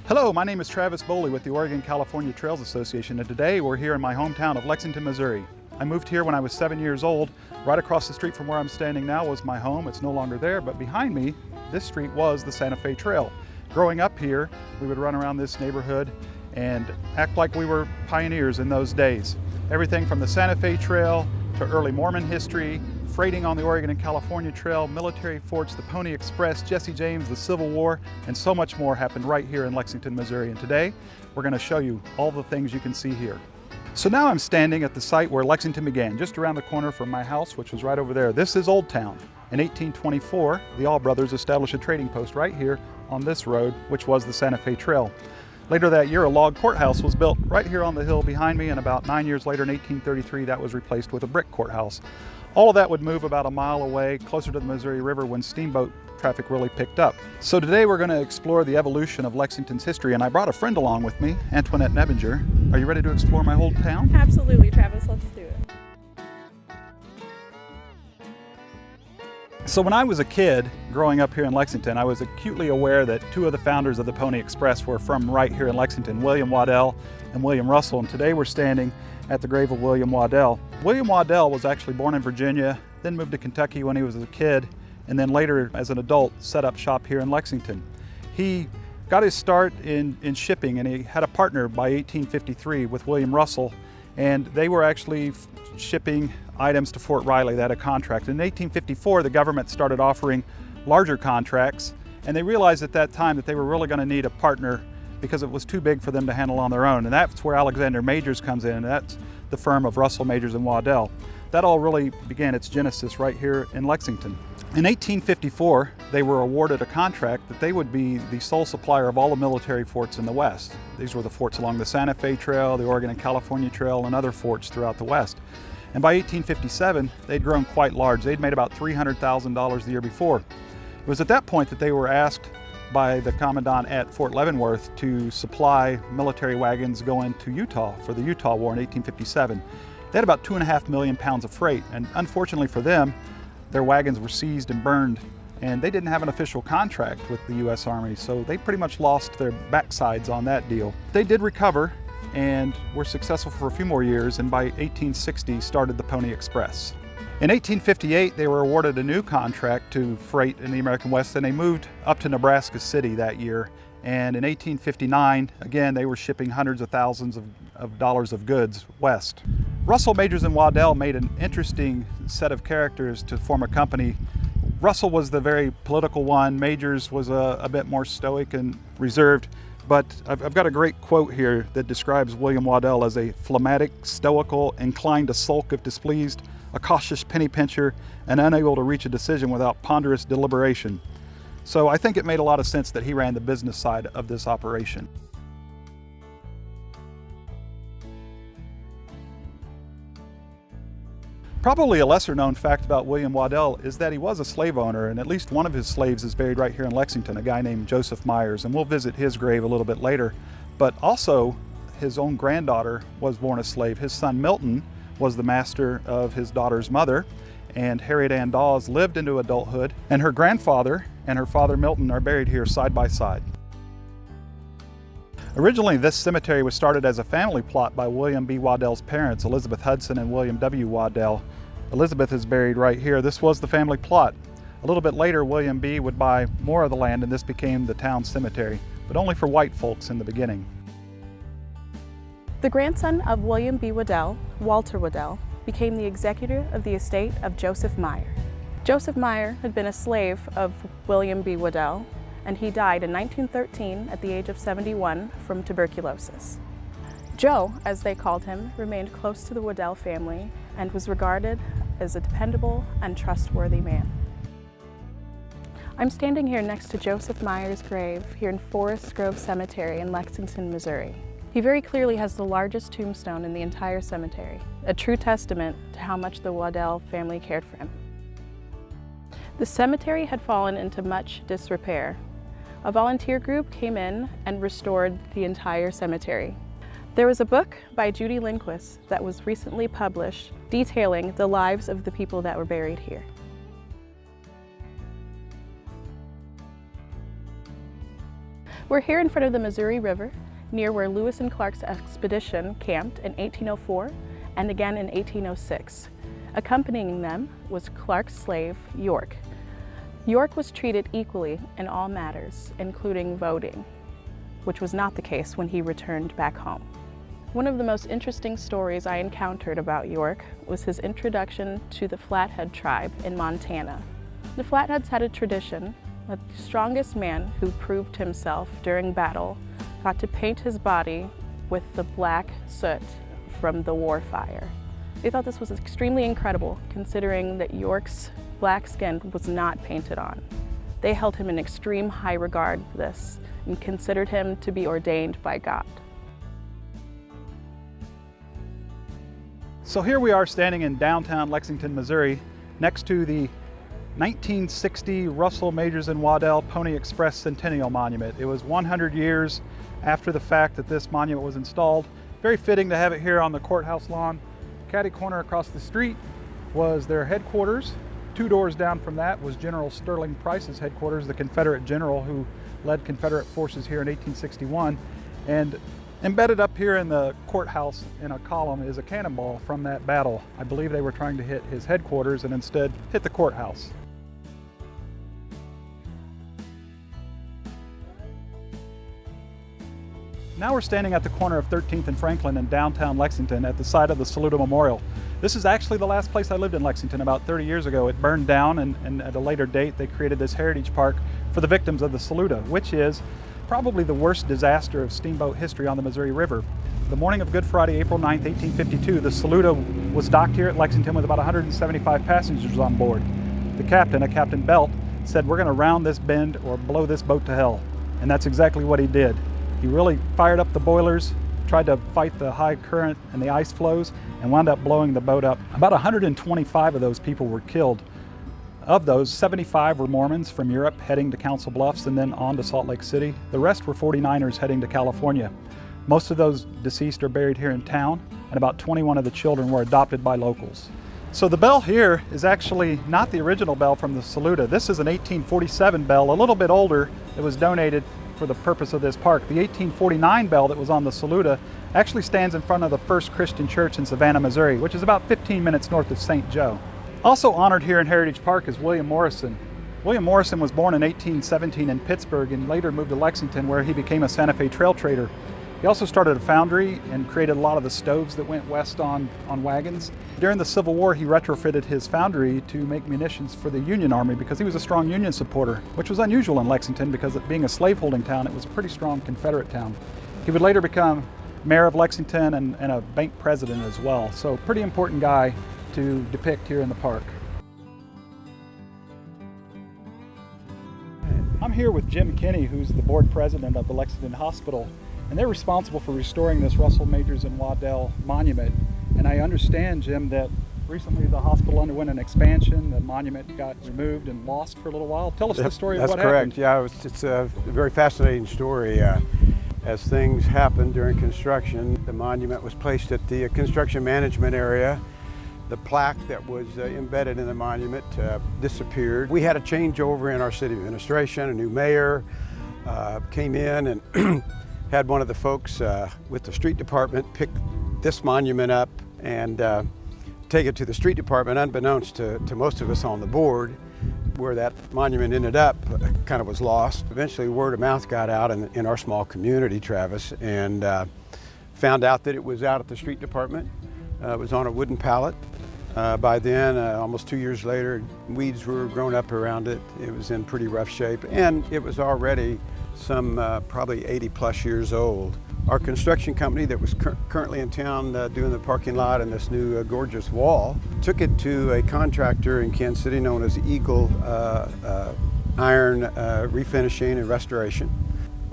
Hello, my name is Travis Boley with the Oregon-California Trails Association, and today we're here in my hometown of Lexington, Missouri. I moved here when I was 7 years old. Right across the street from where I'm standing now was my home. It's no longer there, but behind me, this street was the Santa Fe Trail. Growing up here, we would run around this neighborhood and act like we were pioneers in those days. Everything from the Santa Fe Trail to early Mormon history, freighting on the Oregon and California Trail, military forts, the Pony Express, Jesse James, the Civil War, and so much more happened right here in Lexington, Missouri. And today, we're going to show you all the things you can see here. So now I'm standing at the site where Lexington began, just around the corner from my house, which was right over there. This is Old Town. In 1824, the All Brothers established a trading post right here on this road, which was the Santa Fe Trail. Later that year, a log courthouse was built right here on the hill behind me, and about 9 years later, in 1833, that was replaced with a brick courthouse. All of that would move about a mile away, closer to the Missouri River, when steamboat traffic really picked up. So today we're going to explore the evolution of Lexington's history, and I brought a friend along with me, Antoinette Nebinger. Are you ready to explore my whole town? Absolutely, Travis, let's do it. So when I was a kid growing up here in Lexington, I was acutely aware that two of the founders of the Pony Express were from right here in Lexington, William Waddell and William Russell, and today we're standing at the grave of William Waddell. William Waddell was actually born in Virginia, then moved to Kentucky when he was a kid, and then later as an adult set up shop here in Lexington. He got his start in shipping, and he had a partner by 1853 with William Russell, and they were actually shipping items to Fort Riley. They had a contract. In 1854, the government started offering larger contracts, and they realized at that time that they were really going to need a partner because it was too big for them to handle on their own. And that's where Alexander Majors comes in, and that's the firm of Russell, Majors, and Waddell. That all really began its genesis right here in Lexington. In 1854, they were awarded a contract that they would be the sole supplier of all the military forts in the West. These were the forts along the Santa Fe Trail, the Oregon and California Trail, and other forts throughout the West. And by 1857, they'd grown quite large. They'd made about $300,000 the year before. It was at that point that they were asked by the commandant at Fort Leavenworth to supply military wagons going to Utah for the Utah War in 1857. They had about 2.5 million pounds of freight, and unfortunately for them, their wagons were seized and burned, and they didn't have an official contract with the U.S. Army, so they pretty much lost their backsides on that deal. They did recover and were successful for a few more years, and by 1860 started the Pony Express. In 1858, they were awarded a new contract to freight in the American West, and they moved up to Nebraska City that year. And in 1859, again, they were shipping hundreds of thousands of dollars of goods west. Russell, Majors, and Waddell made an interesting set of characters to form a company. Russell was the very political one. Majors was a bit more stoic and reserved. But I've got a great quote here that describes William Waddell as a phlegmatic, stoical, inclined to sulk if displeased, a cautious penny pincher, and unable to reach a decision without ponderous deliberation. So I think it made a lot of sense that he ran the business side of this operation. Probably a lesser known fact about William Waddell is that he was a slave owner, and at least one of his slaves is buried right here in Lexington, a guy named Joseph Myers, and we'll visit his grave a little bit later. But also, his own granddaughter was born a slave. His son Milton was the master of his daughter's mother, and Harriet Ann Dawes lived into adulthood, and her grandfather and her father Milton are buried here side by side. Originally, this cemetery was started as a family plot by William B. Waddell's parents, Elizabeth Hudson and William W. Waddell. Elizabeth is buried right here. This was the family plot. A little bit later, William B. would buy more of the land, and this became the town cemetery, but only for white folks in the beginning. The grandson of William B. Waddell, Walter Waddell, became the executor of the estate of Joseph Meyer. Joseph Meyer had been a slave of William B. Waddell, and he died in 1913 at the age of 71 from tuberculosis. Joe, as they called him, remained close to the Waddell family and was regarded as a dependable and trustworthy man. I'm standing here next to Joseph Meyer's grave here in Forest Grove Cemetery in Lexington, Missouri. He very clearly has the largest tombstone in the entire cemetery, a true testament to how much the Waddell family cared for him. The cemetery had fallen into much disrepair. A volunteer group came in and restored the entire cemetery. There was a book by Judy Lindquist that was recently published detailing the lives of the people that were buried here. We're here in front of the Missouri River, near where Lewis and Clark's expedition camped in 1804 and again in 1806. Accompanying them was Clark's slave, York. York was treated equally in all matters, including voting, which was not the case when he returned back home. One of the most interesting stories I encountered about York was his introduction to the Flathead tribe in Montana. The Flatheads had a tradition that the strongest man who proved himself during battle got to paint his body with the black soot from the war fire. They thought this was extremely incredible, considering that York's black skin was not painted on. They held him in extreme high regard for this and considered him to be ordained by God. So here we are standing in downtown Lexington, Missouri, next to the 1960 Russell, Majors, and Waddell Pony Express Centennial Monument. It was 100 years after the fact that this monument was installed. Very fitting to have it here on the courthouse lawn. Catty corner across the street was their headquarters. 2 doors down from that was General Sterling Price's headquarters, the Confederate general who led Confederate forces here in 1861. And embedded up here in the courthouse in a column is a cannonball from that battle. I believe they were trying to hit his headquarters and instead hit the courthouse. Now we're standing at the corner of 13th and Franklin in downtown Lexington at the site of the Saluda Memorial. This is actually the last place I lived in Lexington about 30 years ago. It burned down and at a later date they created this heritage park for the victims of the Saluda, which is probably the worst disaster of steamboat history on the Missouri River. The morning of Good Friday, April 9th, 1852, the Saluda was docked here at Lexington with about 175 passengers on board. The captain, a Captain Belt, said, "We're going to round this bend or blow this boat to hell." And that's exactly what he did. He really fired up the boilers, tried to fight the high current and the ice flows, and wound up blowing the boat up. About 125 of those people were killed. Of those, 75 were Mormons from Europe heading to Council Bluffs and then on to Salt Lake City. The rest were 49ers heading to California. Most of those deceased are buried here in town, and about 21 of the children were adopted by locals. So the bell here is actually not the original bell from the Saluda. This is an 1847 bell, a little bit older. It was donated for the purpose of this park. The 1849 bell that was on the Saluda actually stands in front of the First Christian Church in Savannah, Missouri, which is about 15 minutes north of St. Joe. Also honored here in Heritage Park is William Morrison. William Morrison was born in 1817 in Pittsburgh and later moved to Lexington, where he became a Santa Fe trail trader. He also started a foundry and created a lot of the stoves that went west on wagons. During the Civil War, he retrofitted his foundry to make munitions for the Union Army because he was a strong Union supporter, which was unusual in Lexington because it being a slaveholding town, it was a pretty strong Confederate town. He would later become mayor of Lexington and a bank president as well. So pretty important guy to depict here in the park. I'm here with Jim Kinney, who's the board president of the Lexington Hospital, and they're responsible for restoring this Russell, Majors, and Waddell monument. And I understand, Jim, that recently the hospital underwent an expansion. The monument got removed and lost for a little while. Tell us the story of what happened. That's correct. Yeah, it's a very fascinating story. As things happened during construction, the monument was placed at the construction management area. The plaque that was embedded in the monument disappeared. We had a changeover in our city administration. A new mayor came in and had one of the folks with the street department pick this monument up and take it to the street department, unbeknownst to most of us on the board. Where that monument ended up kind of was lost. Eventually word of mouth got out in our small community, Travis, and found out that it was out at the street department. It was on a wooden pallet. By then, almost 2 years later, weeds were grown up around it. It was in pretty rough shape, and it was already some probably 80 plus years old. Our construction company that was currently in town doing the parking lot and this new gorgeous wall took it to a contractor in Kansas City known as Eagle Iron Refinishing and Restoration.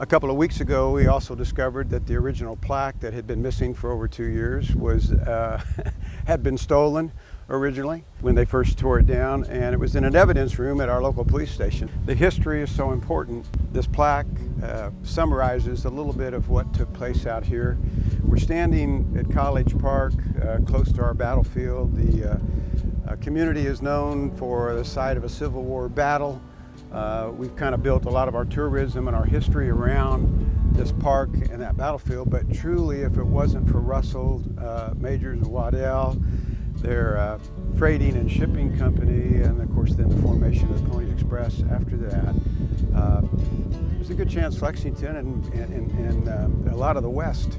A couple of weeks ago, we also discovered that the original plaque that had been missing for over 2 years was had been stolen originally when they first tore it down, and it was in an evidence room at our local police station. The history is so important. This plaque summarizes a little bit of what took place out here. We're standing at College Park, close to our battlefield. The community is known for the site of a Civil War battle. We've kind of built a lot of our tourism and our history around this park and that battlefield, but truly if it wasn't for Russell, Majors and Waddell, their freighting and shipping company, and of course then the formation of the Pony Express after that, there's a good chance Lexington and a lot of the West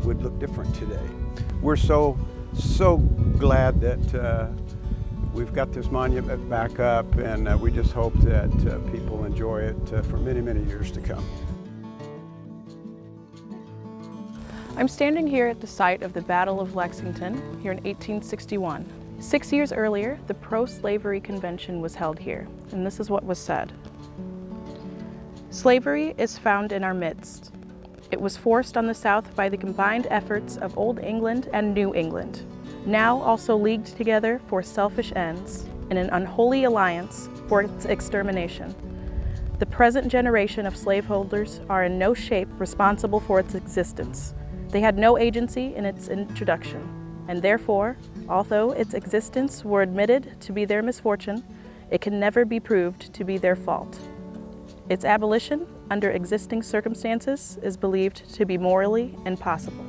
would look different today. We're so glad that we've got this monument back up, and we just hope that people enjoy it for many, many years to come. I'm standing here at the site of the Battle of Lexington here in 1861. 6 years earlier, the pro-slavery convention was held here, and this is what was said. Slavery is found in our midst. It was forced on the South by the combined efforts of Old England and New England, now also leagued together for selfish ends in an unholy alliance for its extermination. The present generation of slaveholders are in no shape responsible for its existence. They had no agency in its introduction, and therefore, although its existence were admitted to be their misfortune, it can never be proved to be their fault. Its abolition, under existing circumstances, is believed to be morally impossible.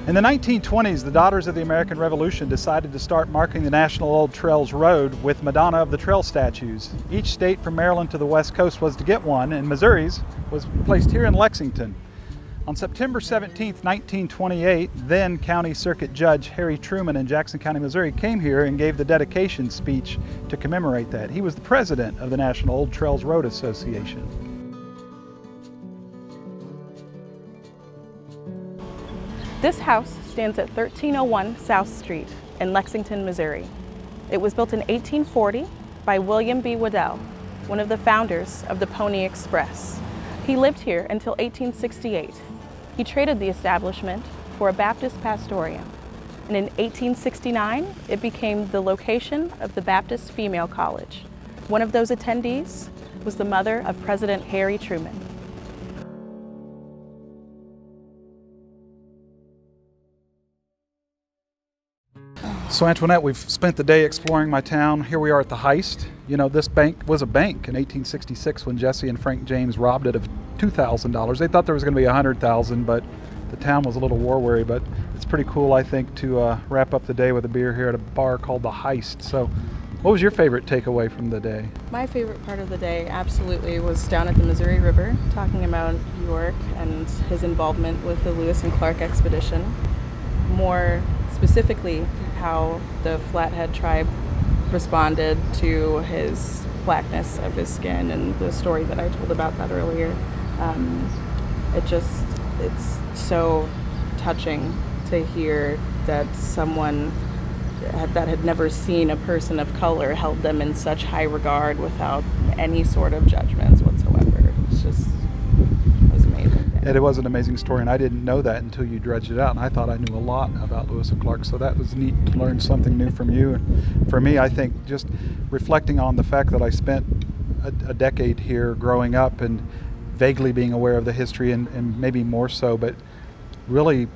In the 1920s, the Daughters of the American Revolution decided to start marking the National Old Trails Road with Madonna of the Trail statues. Each state from Maryland to the West Coast was to get one, and Missouri's was placed here in Lexington. On September 17, 1928, then County Circuit Judge Harry Truman in Jackson County, Missouri, came here and gave the dedication speech to commemorate that. He was the president of the National Old Trails Road Association. This house stands at 1301 South Street in Lexington, Missouri. It was built in 1840 by William B. Waddell, one of the founders of the Pony Express. He lived here until 1868. He traded the establishment for a Baptist pastorium, and in 1869 it became the location of the Baptist Female College. One of those attendees was the mother of President Harry Truman. So Antoinette, we've spent the day exploring my town. Here we are at the Heist. You know, this bank was a bank in 1866 when Jesse and Frank James robbed it of $2,000. They thought there was going to be $100,000, but the town was a little war weary. But it's pretty cool, I think, to wrap up the day with a beer here at a bar called the Heist. So what was your favorite takeaway from the day? My favorite part of the day absolutely was down at the Missouri River, talking about York and his involvement with the Lewis and Clark expedition. More specifically, how the Flathead tribe responded to his blackness of his skin and the story that I told about that earlier. It's so touching to hear that someone that had never seen a person of color held them in such high regard without any sort of judgments whatsoever. It was amazing. And it was an amazing story, and I didn't know that until you dredged it out, and I thought I knew a lot about Lewis and Clark, so that was neat to learn something new from you. And for me, I think just reflecting on the fact that I spent a decade here growing up and vaguely being aware of the history and maybe more so, but really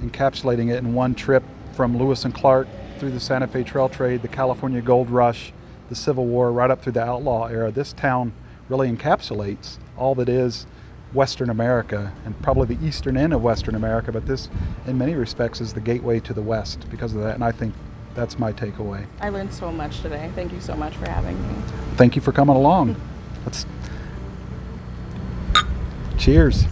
encapsulating it in one trip from Lewis and Clark through the Santa Fe Trail Trade, the California Gold Rush, the Civil War, right up through the outlaw era. This town really encapsulates all that is Western America, and probably the eastern end of Western America, but this in many respects is the gateway to the West because of that, and I think that's my takeaway. I learned so much today. Thank you so much for having me. Thank you for coming along. Cheers.